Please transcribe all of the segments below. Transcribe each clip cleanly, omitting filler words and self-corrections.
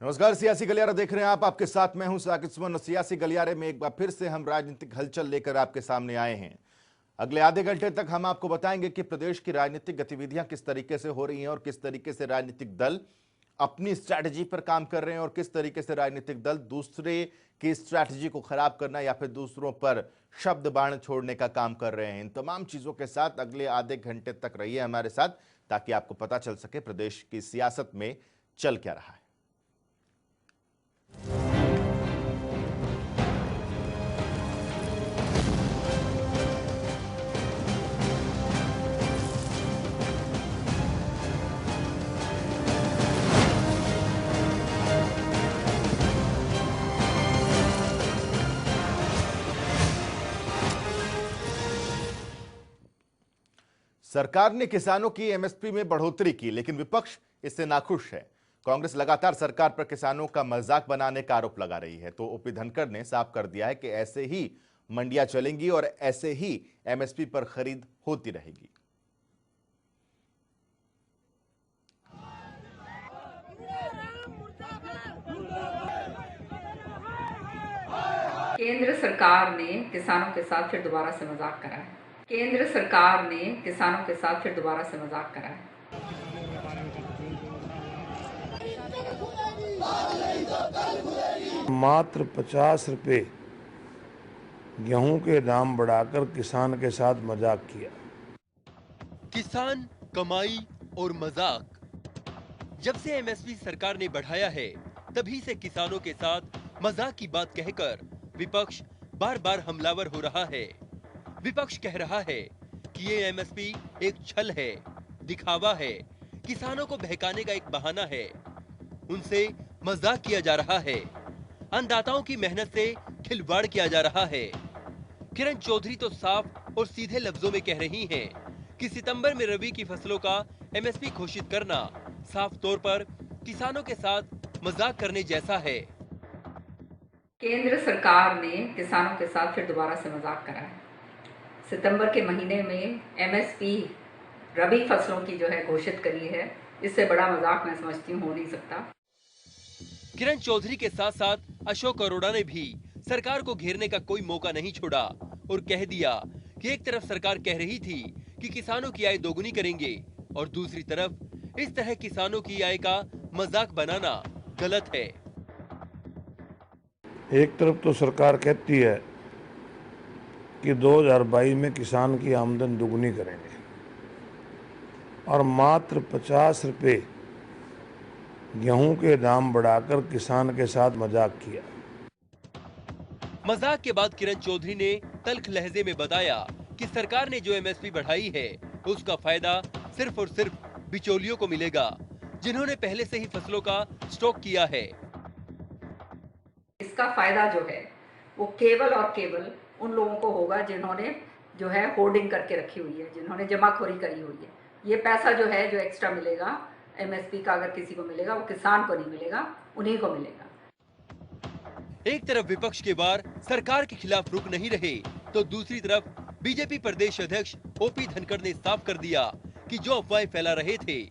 नमस्कार, सियासी गलियारा देख रहे हैं आप। आपके साथ मैं हूं साकिब सुमन। सियासी गलियारे में एक बार फिर से हम राजनीतिक हलचल लेकर आपके सामने आए हैं। अगले आधे घंटे तक हम आपको बताएंगे कि प्रदेश की राजनीतिक गतिविधियां किस तरीके से हो रही हैं और किस तरीके से राजनीतिक दल अपनी स्ट्रैटेजी पर काम कर रहे हैं और किस तरीके से राजनीतिक दल दूसरे की स्ट्रैटेजी को खराब करना या फिर दूसरों पर शब्द बाण छोड़ने का काम कर रहे हैं। इन तमाम चीजों के साथ अगले आधे घंटे तक रहिए हमारे साथ, ताकि आपको पता चल सके प्रदेश की सियासत में चल क्या रहा है। सरकार ने किसानों की एमएसपी में बढ़ोतरी की, लेकिन विपक्ष इससे नाखुश है। कांग्रेस लगातार सरकार पर किसानों का मजाक बनाने का आरोप लगा रही है, तो ओपी धनखड़ ने साफ कर दिया है कि ऐसे ही मंडियां चलेंगी और ऐसे ही एमएसपी पर खरीद होती रहेगी। केंद्र सरकार ने किसानों के साथ फिर दोबारा से मजाक करा है। केंद्र सरकार ने किसानों के साथ फिर दोबारा से मजाक करा है। मात्र 50 रुपए गेहूं के दाम बढ़ाकर किसान के साथ मजाक किया। किसान, कमाई और मजाक। जब से एमएसपी सरकार ने बढ़ाया है, तभी से किसानों के साथ मजाक की बात कहकर विपक्ष बार बार हमलावर हो रहा है। विपक्ष कह रहा है कि ये एमएसपी एक छल है, दिखावा है, किसानों को बहकाने का एक बहाना है, उनसे मजाक किया जा रहा है, अन्नदाताओं की मेहनत से खिलवाड़ किया जा रहा है। किरण चौधरी तो साफ और सीधे लफ्जों में कह रही हैं कि सितंबर में रबी की फसलों का एमएसपी घोषित करना साफ तौर पर किसानों के साथ मजाक करने जैसा है। केंद्र सरकार ने किसानों के साथ फिर दोबारा से मजाक करा है। सितंबर के महीने में एमएसपी रबी फसलों की जो है घोषित करी है, इससे बड़ा मजाक मैं समझती हूँ हो नहीं सकता। किरण चौधरी के साथ साथ अशोक अरोड़ा ने भी सरकार को घेरने का कोई मौका नहीं छोड़ा और कह दिया कि एक तरफ सरकार कह रही थी कि किसानों की आय दोगुनी करेंगे और दूसरी तरफ इस तरह किसानों की आय का मजाक बनाना गलत है। एक तरफ तो सरकार कहती है कि 2022 में किसान की आमदन दुगनी करेंगे और मात्र 50 रुपए गेहूं के दाम बढ़ाकर किसान के साथ मजाक किया। मजाक के बाद किरण चौधरी ने तल्ख लहजे में बताया कि सरकार ने जो एमएसपी बढ़ाई है, उसका फायदा सिर्फ और सिर्फ बिचौलियों को मिलेगा, जिन्होंने पहले से ही फसलों का स्टॉक किया है। इसका फायदा जो है वो केवल और केवल उन लोगों को होगा जिन्होंने जो है होर्डिंग करके रखी हुई है, जिन्होंने जमाखोरी करी हुई है। ये पैसा जो है, जो एक्स्ट्रा मिलेगा एमएसपी का, अगर किसी को मिलेगा वो किसान को नहीं मिलेगा, उन्हीं को मिलेगा। एक तरफ विपक्ष के बार सरकार के खिलाफ रुक नहीं रहे, तो दूसरी तरफ बीजेपी प्रदेश अध्यक्ष ओपी धनखड़ ने साफ कर दिया कि जो अफवाहें फैला रहे थे,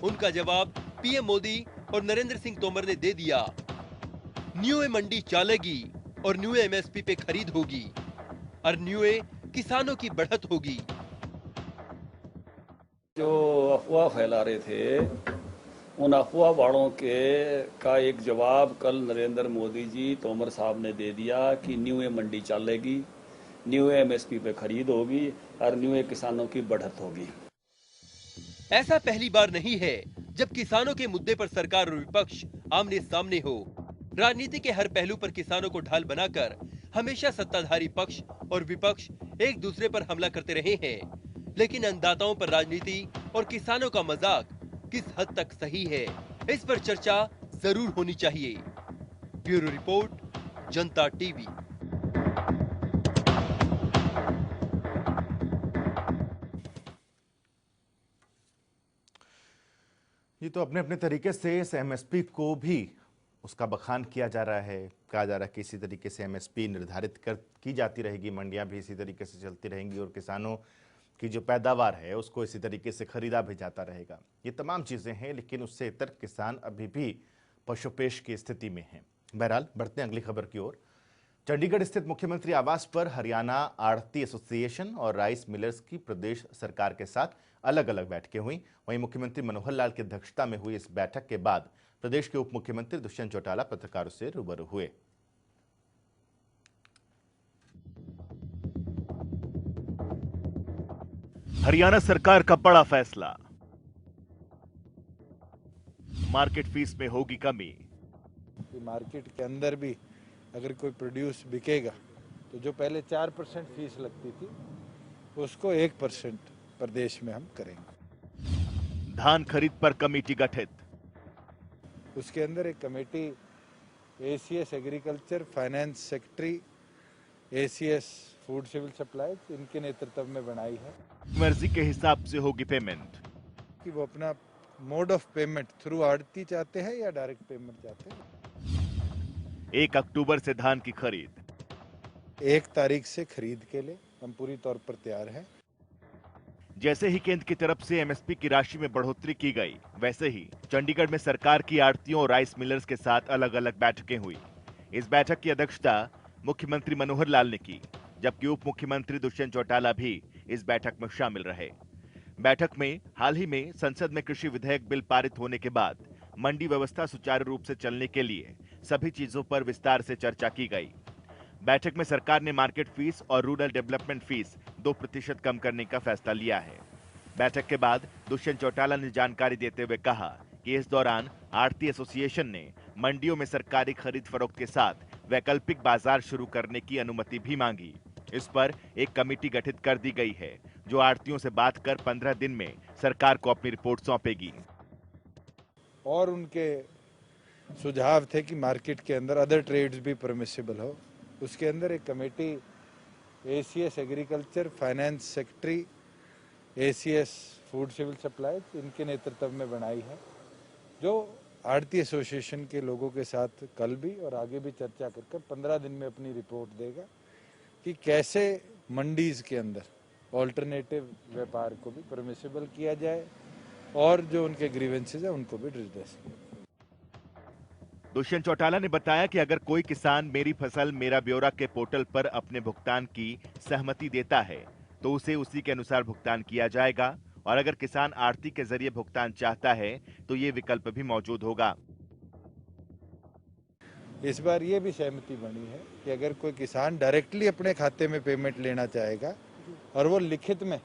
उनका जवाब पीएम मोदी और नरेंद्र सिंह तोमर ने दे दिया। न्यू मंडी चलेगी और न्यू एमएसपी पे खरीद होगी और न्यू किसानों की बढ़त होगी। जो अफवाह फैला रहे थे, उन अफवाह वालों के का एक जवाब कल नरेंद्र मोदी जी, तोमर साहब ने दे दिया कि न्यू मंडी चलेगी, न्यू एमएसपी पे खरीद होगी और न्यू किसानों की बढ़त होगी। ऐसा पहली बार नहीं है जब किसानों के मुद्दे पर सरकार और विपक्ष आमने सामने हो। राजनीति के हर पहलू पर किसानों को ढाल बनाकर हमेशा सत्ताधारी पक्ष और विपक्ष एक दूसरे पर हमला करते रहे हैं, लेकिन अन्नदाताओं पर राजनीति और किसानों का मजाक किस हद तक सही है, इस पर चर्चा जरूर होनी चाहिए। ब्यूरो रिपोर्ट, जनता टीवी। ये तो अपने अपने तरीके से इस एमएसपी को भी उसका बखान किया जा रहा है। कहा जा रहा है कि इसी तरीके से एमएसपी निर्धारित की जाती रहेगी, मंडियां भी इसी तरीके से चलती रहेंगी और किसानों की जो पैदावार है उसको इसी तरीके से खरीदा भी जाता रहेगा। ये तमाम चीज़ें हैं, लेकिन उससे इतर किसान अभी भी पशुपेश की स्थिति में हैं। बहरहाल बढ़ते हैं अगली खबर की ओर। चंडीगढ़ स्थित मुख्यमंत्री आवास पर हरियाणा आढ़ती एसोसिएशन और राइस मिलर्स की प्रदेश सरकार के साथ अलग अलग बैठकें हुई। वहीं मुख्यमंत्री मनोहर लाल की अध्यक्षता में हुई इस बैठक के बाद प्रदेश के उप मुख्यमंत्री दुष्यंत चौटाला पत्रकारों से रूबरू हुए। हरियाणा सरकार का बड़ा फैसला, मार्केट फीस में होगी कमी। मार्केट के अंदर भी अगर कोई प्रोड्यूस बिकेगा तो जो पहले 4% फीस लगती थी उसको 1% प्रदेश में हम करेंगे। धान खरीद पर कमेटी गठित, उसके अंदर एक committee ACS agriculture, finance secretary, ACS food civil supplies, इनके नेतृत्व में बनाई है। मर्जी के हिसाब से होगी पेमेंट, कि वो अपना मोड ऑफ पेमेंट थ्रू आड़ती चाहते हैं या डायरेक्ट पेमेंट चाहते हैं। 1 अक्टूबर से धान की खरीद, 1 तारीख से खरीद के लिए हम पूरी तौर पर तैयार हैं। जैसे ही केंद्र की तरफ से एमएसपी की राशि में बढ़ोतरी की गई, वैसे ही चंडीगढ़ में सरकार की आड़तियों और राइस मिलर्स के साथ अलग अलग बैठकें हुई। इस बैठक की अध्यक्षता मुख्यमंत्री मनोहर लाल ने की, जबकि उप मुख्यमंत्री दुष्यंत चौटाला भी इस बैठक में शामिल रहे। बैठक में हाल ही में संसद में कृषि विधेयक बिल पारित होने के बाद मंडी व्यवस्था सुचारू रूप से चलने के लिए सभी चीजों पर विस्तार से चर्चा की गई। बैठक में सरकार ने मार्केट फीस और रूरल डेवलपमेंट फीस 2% कम करने का फैसला लिया है। बैठक के बाद दुष्यंत चौटाला ने जानकारी देते हुए कहा कि इस दौरान आढ़ती एसोसिएशन ने मंडियों में सरकारी खरीद फरोख्त के साथ वैकल्पिक बाजार शुरू करने की अनुमति भी मांगी। इस पर एक कमेटी गठित कर दी गई है, जो आढ़तियों से बात कर 15 दिन में सरकार को अपनी रिपोर्ट सौंपेगी। और उनके सुझाव थे कि मार्केट के अंदर अदर ट्रेड्स भी परमिसिबल हो। उसके अंदर एक committee ACS agriculture, finance secretary, ACS food civil supplies, इनके नेतृत्व में बनाई है, जो आढ़ती एसोसिएशन के लोगों के साथ कल भी और आगे भी चर्चा कर 15 दिन में अपनी रिपोर्ट देगा कि कैसे मंडीज के अंदर ऑल्टरनेटिव व्यापार को भी परमिसिबल किया जाए और जो उनके ग्रीवेंसेस है उनको भी रिड्रेस किया। दुष्यंत चौटाला ने बताया कि अगर कोई किसान मेरी फसल मेरा ब्यौरा के पोर्टल पर अपने भुगतान की सहमति देता है तो उसे उसी के अनुसार भुगतान किया जाएगा, और अगर किसान आढ़ती के जरिए भुगतान चाहता है तो ये विकल्प भी मौजूद होगा। इस बार ये भी सहमति बनी है कि अगर कोई किसान डायरेक्टली अपने खाते में पेमेंट लेना चाहेगा और वो लिखित में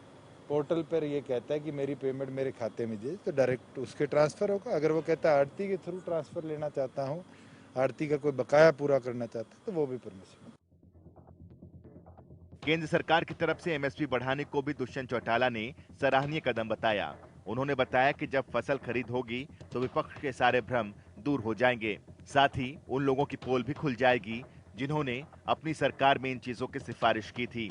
पोर्टल पर ये कहता है कि मेरी पेमेंट मेरे खाते में दे, तो डायरेक्ट उसके ट्रांसफर होगा। अगर वो कहता है आढ़ती के थ्रू ट्रांसफर लेना चाहता हूँ, आढ़ती का कोई बकाया पूरा करना चाहता है, तो वो भी परमिसिबल। केंद्र सरकार की तरफ से एमएसपी बढ़ाने को भी दुष्यंत चौटाला ने सराहनीय कदम बताया। उन्होंने बताया कि जब फसल खरीद होगी तो विपक्ष के सारे भ्रम दूर हो जाएंगे, साथ ही उन लोगों की पोल भी खुल जाएगी जिन्होंने अपनी सरकार में इन चीजों की सिफारिश की थी।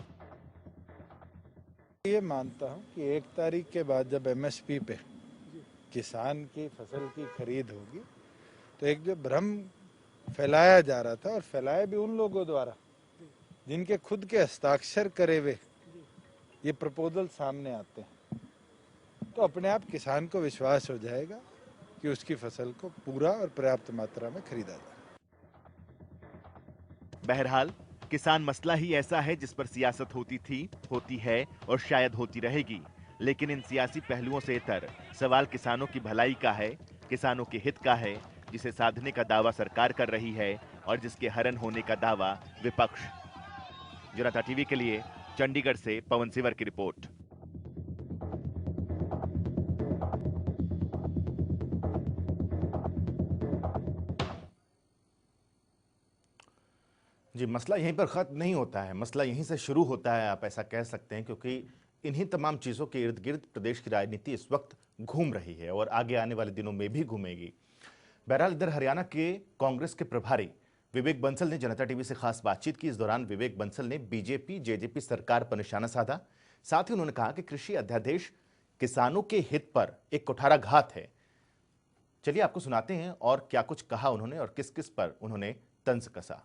ये मानता हूँ कि 1 तारीख के बाद जब एमएसपी पे किसान की फसल की खरीद होगी तो एक जो भ्रम फैलाया जा रहा था, और फैलाया भी उन लोगों द्वारा जिनके खुद के हस्ताक्षर करे हुए ये प्रपोजल सामने आते हैं, तो अपने आप किसान को विश्वास हो जाएगा कि उसकी फसल को पूरा और पर्याप्त मात्रा में खरीदा जाए। बहरहाल किसान मसला ही ऐसा है जिस पर सियासत होती थी, होती है और शायद होती रहेगी, लेकिन इन सियासी पहलुओं से इतर सवाल किसानों की भलाई का है, किसानों के हित का है, जिसे साधने का दावा सरकार कर रही है और जिसके हरण होने का दावा विपक्ष। जनता टीवी के लिए चंडीगढ़ से पवन सिवर की रिपोर्ट। जी, मसला यहीं पर खत्म नहीं होता है, मसला यहीं से शुरू होता है, आप ऐसा कह सकते हैं, क्योंकि इन्हीं तमाम चीजों के इर्द गिर्द प्रदेश की राजनीति इस वक्त घूम रही है और आगे आने वाले दिनों में भी घूमेगी। बहरहाल इधर हरियाणा के कांग्रेस के प्रभारी विवेक बंसल ने जनता टीवी से खास बातचीत की। इस दौरान विवेक बंसल ने बीजेपी जेजेपी सरकार पर निशाना साधा। साथ ही उन्होंने कहा कि कृषि अध्यादेश किसानों के हित पर एक कुठाराघात है। चलिए आपको सुनाते हैं और क्या कुछ कहा उन्होंने और किस किस पर उन्होंने तंज कसा।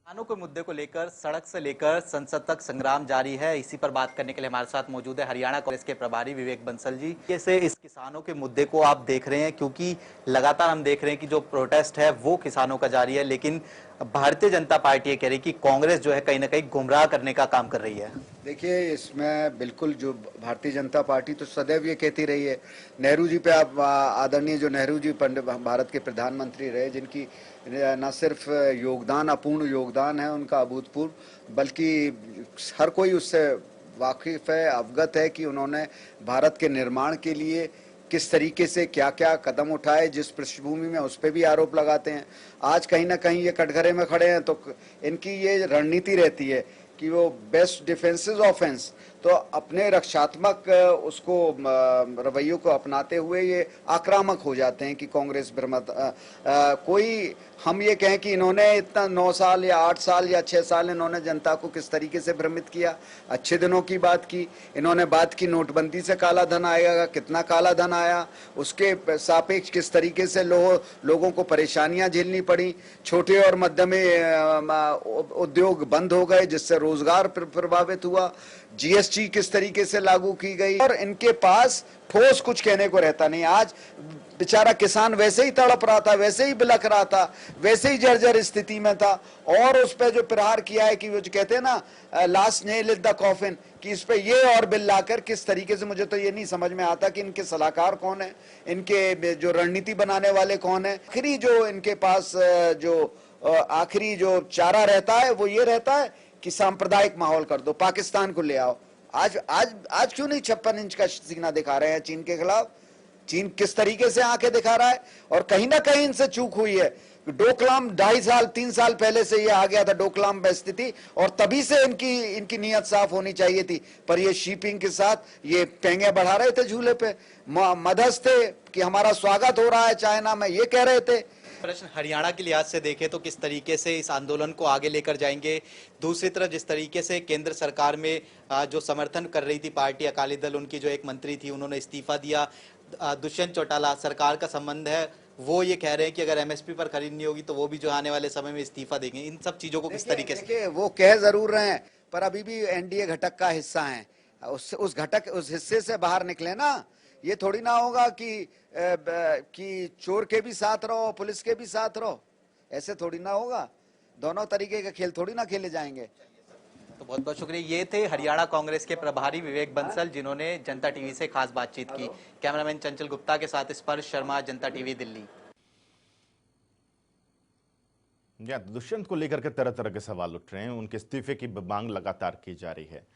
किसानों के मुद्दे को लेकर सड़क से लेकर संसद तक संग्राम जारी है। इसी पर बात करने के लिए हमारे साथ मौजूद है हरियाणा कांग्रेस के प्रभारी विवेक बंसल जी। कैसे इस किसानों के मुद्दे को आप देख रहे हैं, क्योंकि लगातार हम देख रहे हैं कि जो प्रोटेस्ट है वो किसानों का जारी है, लेकिन भारतीय जनता पार्टी ये कह रही है कि कांग्रेस जो है कहीं ना कहीं गुमराह करने का काम कर रही है। देखिए, इसमें बिल्कुल जो भारतीय जनता पार्टी तो सदैव ये कहती रही है, नेहरू जी पे आप आदरणीय जो नेहरू जी पंडित भारत के प्रधानमंत्री रहे, जिनकी न सिर्फ योगदान अपूर्ण योगदान है उनका अभूतपूर्व, बल्कि हर कोई उससे वाकिफ है, अवगत है कि उन्होंने भारत के निर्माण के लिए किस तरीके से क्या क्या कदम उठाए, जिस पृष्ठभूमि में उस पर भी आरोप लगाते हैं। आज कहीं ना कहीं ये कटघरे में खड़े हैं तो इनकी ये रणनीति रहती है कि वो बेस्ट डिफेंसेस ऑफेंस, तो अपने रक्षात्मक उसको रवैयों को अपनाते हुए ये आक्रामक हो जाते हैं कि कांग्रेस भ्रमित कोई हम ये कहें कि इन्होंने इतना 9 साल या 8 साल या 6 साल इन्होंने जनता को किस तरीके से भ्रमित किया। अच्छे दिनों की बात की इन्होंने, बात की नोटबंदी से काला धन आएगा, कितना काला धन आया, उसके सापेक्ष किस तरीके से लोगों को परेशानियां झेलनी पड़ी, छोटे और मध्यम उद्योग बंद हो गए जिससे रोजगार प्रभावित हुआ, जीएसटी किस तरीके से लागू की गई, और इनके पास ठोस कुछ कहने को रहता नहीं। आज बेचारा किसान वैसे ही तड़प रहा था, वैसे ही बिलख रहा था, वैसे ही जर्जर स्थिति में था, और उस पे जो प्रहार किया है कि वो जो कहते हैं ना last nail in the coffin, कि इस पे ये और बिल लाकर किस तरीके से, मुझे तो ये नहीं समझ में आता कि इनके सलाहकार कौन है, इनके जो रणनीति बनाने वाले कौन है। आखिरी जो इनके पास जो आखिरी जो चारा रहता है वो ये रहता है कि सांप्रदायिक माहौल कर दो, पाकिस्तान को ले आओ। आज क्यों नहीं 56 इंच का सीना दिखा रहे हैं चीन के खिलाफ? चीन किस तरीके से आंखें दिखा रहा है, और कहीं ना कहीं इनसे चूक हुई है। डोकलाम 2.5 साल 3 साल पहले से ये आ गया था डोकलाम में स्थिति, और तभी से इनकी नीयत साफ होनी चाहिए थी, पर ये शीपिंग के साथ ये पेंगे बढ़ा रहे थे झूले पे, मदहस्त थे कि हमारा स्वागत हो रहा है चाइना में, ये कह रहे थे। प्रश्न हरियाणा के लिहाज से देखें तो किस तरीके से इस आंदोलन को आगे लेकर जाएंगे? दूसरी तरफ जिस तरीके से केंद्र सरकार में जो समर्थन कर रही थी पार्टी अकाली दल, उनकी जो एक मंत्री थी उन्होंने इस्तीफा दिया, दुष्यंत चौटाला सरकार का संबंध है, वो ये कह रहे हैं कि अगर एमएसपी पर खरीद नहीं होगी तो वो भी जो आने वाले समय में इस्तीफा देंगे। इन सब चीजों को किस तरीके से? वो कह जरूर रहे हैं, पर अभी भी एनडीए घटक का हिस्सा है, उस हिस्से से बाहर निकले ना। ये थोड़ी ना होगा कि चोर के भी साथ रहो, पुलिस के भी साथ रहो, ऐसे थोड़ी ना होगा। दोनों तरीके के खेल थोड़ी ना खेले जाएंगे। तो बहुत बहुत शुक्रिया। ये थे हरियाणा कांग्रेस के प्रभारी विवेक बंसल, जिन्होंने जनता टीवी से खास बातचीत की। कैमरामैन चंचल गुप्ता के साथ स्पर्श शर्मा, जनता टीवी दिल्ली। दुष्यंत को लेकर के तरह तरह के सवाल उठ रहे हैं, उनके इस्तीफे की मांग लगातार की जा रही है।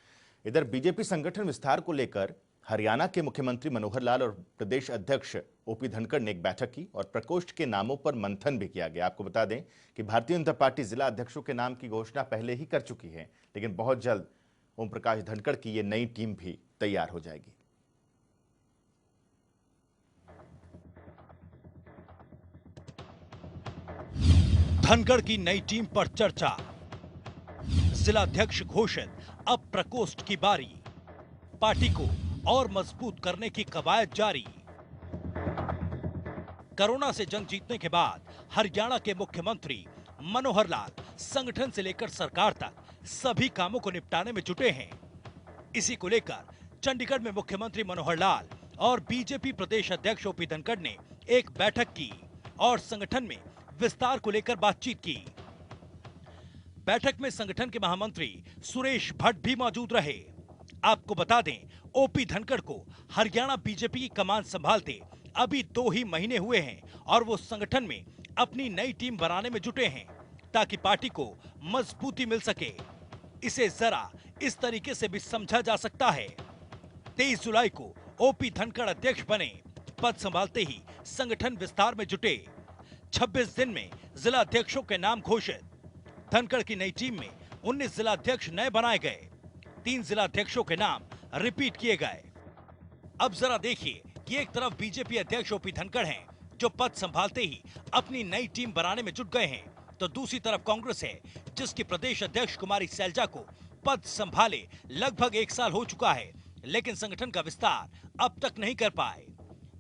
इधर बीजेपी संगठन विस्तार को लेकर हरियाणा के मुख्यमंत्री मनोहर लाल और प्रदेश अध्यक्ष ओपी धनखड़ ने एक बैठक की और प्रकोष्ठ के नामों पर मंथन भी किया गया। आपको बता दें कि भारतीय जनता पार्टी जिला अध्यक्षों के नाम की घोषणा पहले ही कर चुकी है, लेकिन बहुत जल्द ओम प्रकाश धनखड़ की ये नई टीम भी तैयार हो जाएगी। धनखड़ की नई टीम पर चर्चा, जिलाध्यक्ष घोषित, अब प्रकोष्ठ की बारी, पार्टी को और मजबूत करने की कवायद जारी। कोरोना से जंग जीतने के बाद हरियाणा के मुख्यमंत्री मनोहर लाल संगठन से लेकर सरकार तक सभी कामों को निपटाने में जुटे हैं। इसी को लेकर चंडीगढ़ में मुख्यमंत्री मनोहर लाल और बीजेपी प्रदेश अध्यक्ष ओपी धनखड़ ने एक बैठक की और संगठन में विस्तार को लेकर बातचीत की। बैठक में संगठन के महामंत्री सुरेश भट्ट भी मौजूद रहे। आपको बता दें, ओपी धनखड़ को हरियाणा बीजेपी की कमान संभालते अभी 2 ही महीने हुए हैं और वो संगठन में अपनी नई टीम बनाने में जुटे हैं ताकि पार्टी को मजबूती मिल सके। इसे जरा इस तरीके से भी समझा जा सकता है। 23 जुलाई को ओपी धनखड़ अध्यक्ष बने, पद संभालते ही संगठन विस्तार में जुटे। 26 दिन में जिला अध्यक्षों के नाम घोषित। धनखड़ की नई टीम में 19 जिला अध्यक्ष नए बनाए गए, 3 जिला अध्यक्षों के नाम रिपीट किए गए। अब जरा देखिए कि एक तरफ बीजेपी अध्यक्ष ओपी धनखड़ हैं जो पद संभालते ही अपनी नई टीम बनाने में जुट गए हैं, तो दूसरी तरफ कांग्रेस है जिसकी प्रदेश अध्यक्ष कुमारी सैलजा को पद संभाले लगभग 1 साल हो चुका है, लेकिन संगठन का विस्तार अब तक नहीं कर पाए।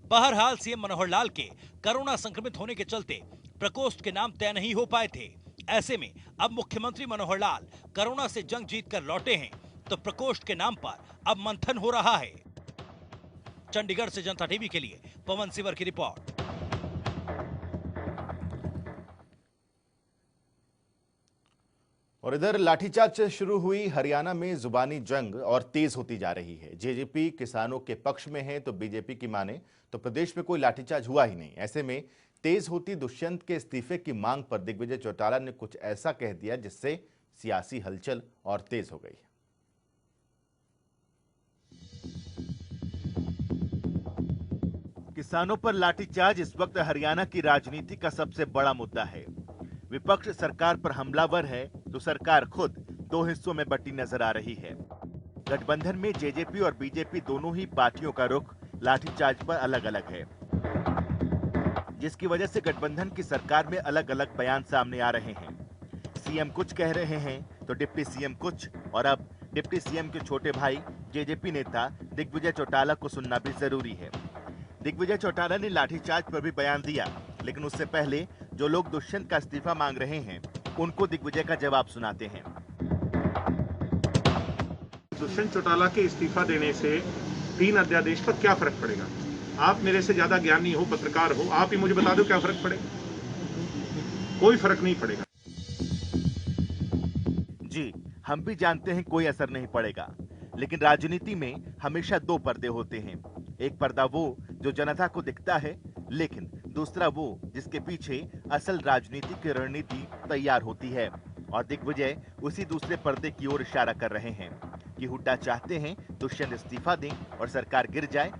बहरहाल सीएम मनोहर लाल के कोरोना संक्रमित होने के चलते प्रकोष्ठ के नाम तय नहीं हो पाए थे। ऐसे में अब मुख्यमंत्री मनोहर लाल कोरोना से जंग जीतकर लौटे हैं तो प्रकोष्ठ के नाम पर अब मंथन हो रहा है। चंडीगढ़ से जनता टीवी के लिए पवन सिवर की रिपोर्ट। और इधर लाठीचार्ज से शुरू हुई हरियाणा में जुबानी जंग और तेज होती जा रही है। जेजेपी किसानों के पक्ष में है तो बीजेपी की माने तो प्रदेश में कोई लाठीचार्ज हुआ ही नहीं। ऐसे में तेज होती दुष्यंत के इस्तीफे की मांग पर दिग्विजय चौटाला ने कुछ ऐसा कह दिया जिससे सियासी हलचल और तेज हो गई। किसानों पर लाठीचार्ज इस वक्त हरियाणा की राजनीति का सबसे बड़ा मुद्दा है। विपक्ष सरकार पर हमलावर है तो सरकार खुद दो हिस्सों में बंटी नजर आ रही है। गठबंधन में जेजेपी और बीजेपी दोनों ही पार्टियों का रुख लाठीचार्ज पर अलग अलग है, जिसकी वजह से गठबंधन की सरकार में अलग अलग बयान सामने आ रहे हैं। सीएम कुछ कह रहे हैं तो डिप्टी सीएम कुछ, और अब डिप्टी सीएम के छोटे भाई जेजेपी नेता दिग्विजय चौटाला को सुनना भी जरूरी है। दिग्विजय चौटाला ने लाठीचार्ज पर भी बयान दिया, लेकिन उससे पहले जो लोग दुष्यंत का इस्तीफा मांग रहे हैं उनको दिग्विजय का जवाब सुनाते हैं। दुष्यंत चौटाला के इस्तीफा देने से 3 अध्यादेश पर क्या फर्क पड़ेगा? आप मेरे से ज्यादा ज्ञानी हो, पत्रकार हो, आप ही मुझे बता दो क्या फर्क पड़ेगा। कोई फर्क नहीं पड़ेगा। जी, हम भी जानते हैं कोई असर नहीं पड़ेगा, लेकिन राजनीति में हमेशा 2 पर्दे होते हैं। एक पर्दा वो जो जनता को दिखता है, लेकिन दूसरा वो जिसके पीछे असल राजनीति की रणनीति तैयार होती है। और दिग्विजय उसी दूसरे पर्दे की ओर इशारा कर रहे हैं कि हुड्डा चाहते हैं दुष्यंत इस्तीफा दें और सरकार गिर जाए,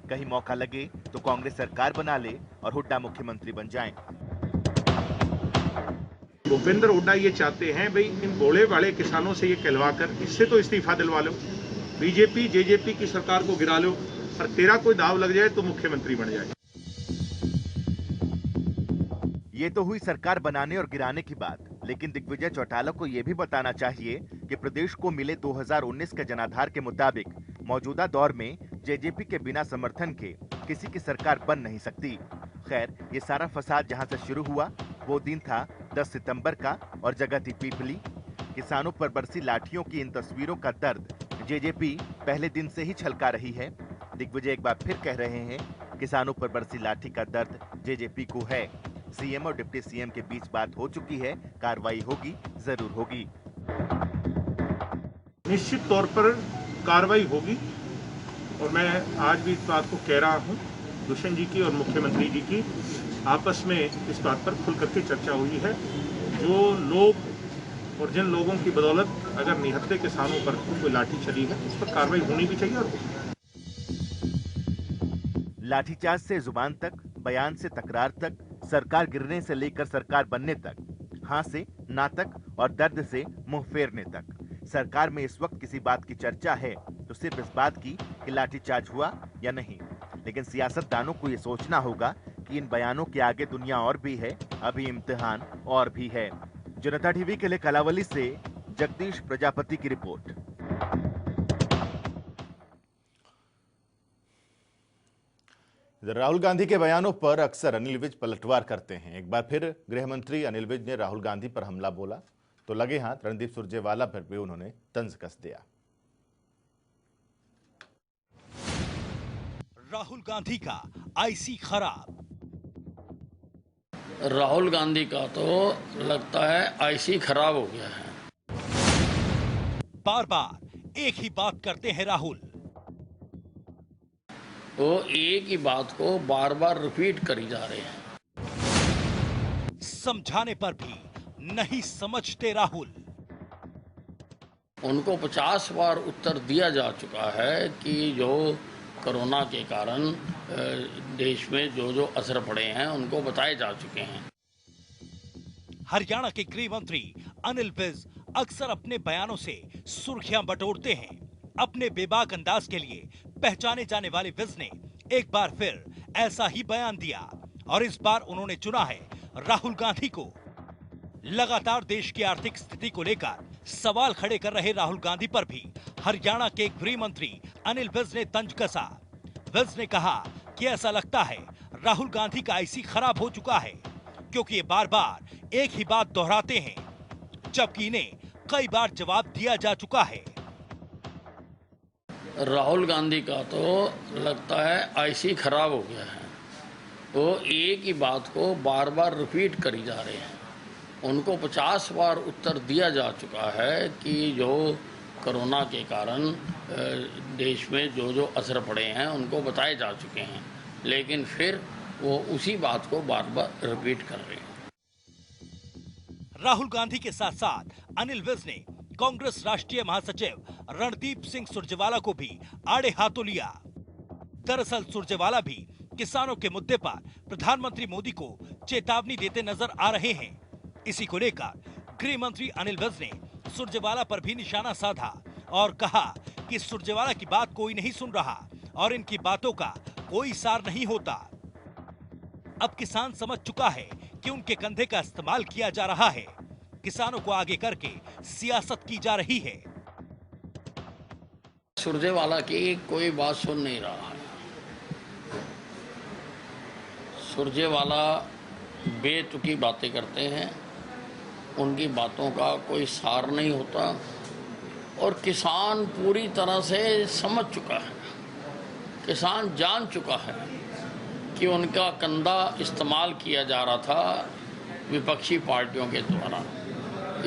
कहीं मौका लगे तो कांग्रेस सरकार बना ले और हुड्डा मुख्यमंत्री बन जाएं। भूपेंद्र हुड्डा ये चाहते हैं भाई इन भोले वाले किसानों से ये कहलवा कर इससे तो इस्तीफा दिलवा लो, बीजेपी जेजेपी की सरकार को गिरा लो और तेरा कोई दाव लग जाए तो मुख्यमंत्री बन जाए। ये तो हुई सरकार बनाने और गिराने की बात, लेकिन दिग्विजय चौटाला को यह भी बताना चाहिए कि प्रदेश को मिले 2019 के जनाधार के मुताबिक मौजूदा दौर में जेजेपी के बिना समर्थन के किसी की सरकार बन नहीं सकती। खैर, ये सारा फसाद जहां से शुरू हुआ वो दिन था 10 सितंबर का और जगह थी पीपली। किसानों पर बरसी लाठियों की इन तस्वीरों का दर्द जेजेपी पहले दिन से ही छलका रही है। दिग्विजय एक बार फिर कह रहे हैं, किसानों पर बरसी लाठी का दर्द जेजेपी को है। सीएम और डिप्टी सीएम के बीच बात हो चुकी है, कार्रवाई होगी, जरूर होगी। निश्चित तौर पर कार्रवाई होगी और मैं आज भी इस बात को कह रहा हूं, दुष्यंत जी की और मुख्यमंत्री जी की आपस में इस बात पर खुल करके चर्चा हुई है। जो लोग और जिन लोगों की बदौलत अगर निहत्थे किसानों पर कोई लाठी चली है, उस पर कार्रवाई होनी भी चाहिए और होगी। लाठीचार्ज से जुबान तक, बयान से तकरार तक, सरकार गिरने से लेकर सरकार बनने तक, हाँ से ना तक और दर्द से मुंह फेरने तक, सरकार में इस वक्त किसी बात की चर्चा है तो सिर्फ इस बात की कि लाठीचार्ज हुआ या नहीं। लेकिन सियासतदानों को ये सोचना होगा कि इन बयानों के आगे दुनिया और भी है, अभी इम्तिहान और भी है। जनता टीवी के लिए कलावली से जगदीश प्रजापति की रिपोर्ट। राहुल गांधी के बयानों पर अक्सर अनिल विज पलटवार करते हैं। एक बार फिर गृह मंत्री अनिल विज ने राहुल गांधी पर हमला बोला तो लगे हाथ रणदीप सुरजेवाला पर भी उन्होंने तंज कस दिया। राहुल गांधी का आईसी खराब। राहुल गांधी का तो लगता है आईसी खराब हो गया है। बार बार एक ही बात करते हैं राहुल। वो एक ही बात को बार बार रिपीट करी जा रहे हैं। समझाने पर भी नहीं समझते राहुल। उनको 50 बार उत्तर दिया जा चुका है कि जो कोरोना के कारण देश में जो जो असर पड़े हैं उनको बताए जा चुके हैं। हरियाणा के गृह मंत्री अनिल विज अक्सर अपने बयानों से सुर्खियां बटोरते हैं। अपने बेबाक अंदाज के लिए पहचाने जाने वाले विज ने एक बार फिर ऐसा ही बयान दिया और इस बार उन्होंने चुना है राहुल गांधी को। लगातार देश की आर्थिक स्थिति को लेकर सवाल खड़े कर रहे राहुल गांधी पर भी हरियाणा के गृह मंत्री अनिल विज ने तंज कसा। विज ने कहा कि ऐसा लगता है राहुल गांधी का आईसी खराब हो चुका है, क्योंकि ये बार बार एक ही बात दोहराते हैं, जबकि इन्हें कई बार जवाब दिया जा चुका है। राहुल गांधी का तो लगता है आईसी खराब हो गया है। वो एक ही बात को बार बार रिपीट करी जा रहे हैं। उनको 50 बार उत्तर दिया जा चुका है कि जो कोरोना के कारण देश में जो जो असर पड़े हैं उनको बताए जा चुके हैं, लेकिन फिर वो उसी बात को बार बार रिपीट कर रहे हैं। राहुल गांधी के साथ साथ अनिल विज ने कांग्रेस राष्ट्रीय महासचिव रणदीप सिंह सुरजेवाला को भी आड़े हाथों लिया। दरअसल सुरजेवाला भी किसानों के मुद्दे पर प्रधानमंत्री मोदी को चेतावनी देते नजर आ रहे हैं। इसी को लेकर गृह मंत्री अनिल विज ने सुरजेवाला पर भी निशाना साधा और कहा कि सुरजेवाला की बात कोई नहीं सुन रहा और इनकी बातों का कोई सार नहीं होता। अब किसान समझ चुका है कि उनके कंधे का इस्तेमाल किया जा रहा है, किसानों को आगे करके सियासत की जा रही है। सुरजेवाला की कोई बात सुन नहीं रहा है। सुरजेवाला बेतुकी बातें करते हैं, उनकी बातों का कोई सार नहीं होता और किसान पूरी तरह से समझ चुका है, किसान जान चुका है कि उनका कंधा इस्तेमाल किया जा रहा था विपक्षी पार्टियों के द्वारा।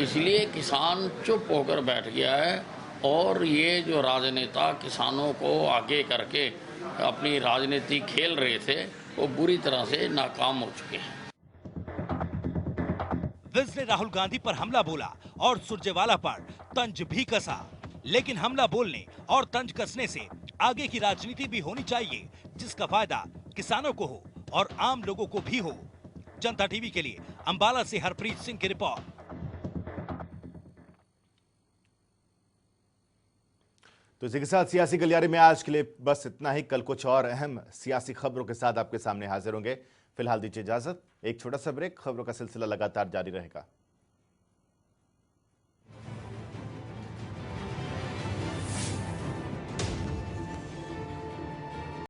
इसलिए किसान चुप होकर बैठ गया है और ये जो राजनेता किसानों को आगे करके अपनी राजनीति खेल रहे थे वो बुरी तरह से नाकाम हो चुके हैं। विज ने राहुल गांधी पर हमला बोला और सुरजेवाला पर तंज भी कसा, लेकिन हमला बोलने और तंज कसने से आगे की राजनीति भी होनी चाहिए जिसका फायदा किसानों को हो और आम लोगों को भी हो। जनता टीवी के लिए अंबाला से हरप्रीत सिंह की रिपोर्ट। तो इसी के साथ सियासी गलियारे में आज के लिए बस इतना ही। कल कुछ और अहम सियासी खबरों के साथ आपके सामने हाजिर होंगे। फिलहाल दीजिए इजाजत, एक छोटा सा ब्रेक, खबरों का सिलसिला लगातार जारी रहेगा।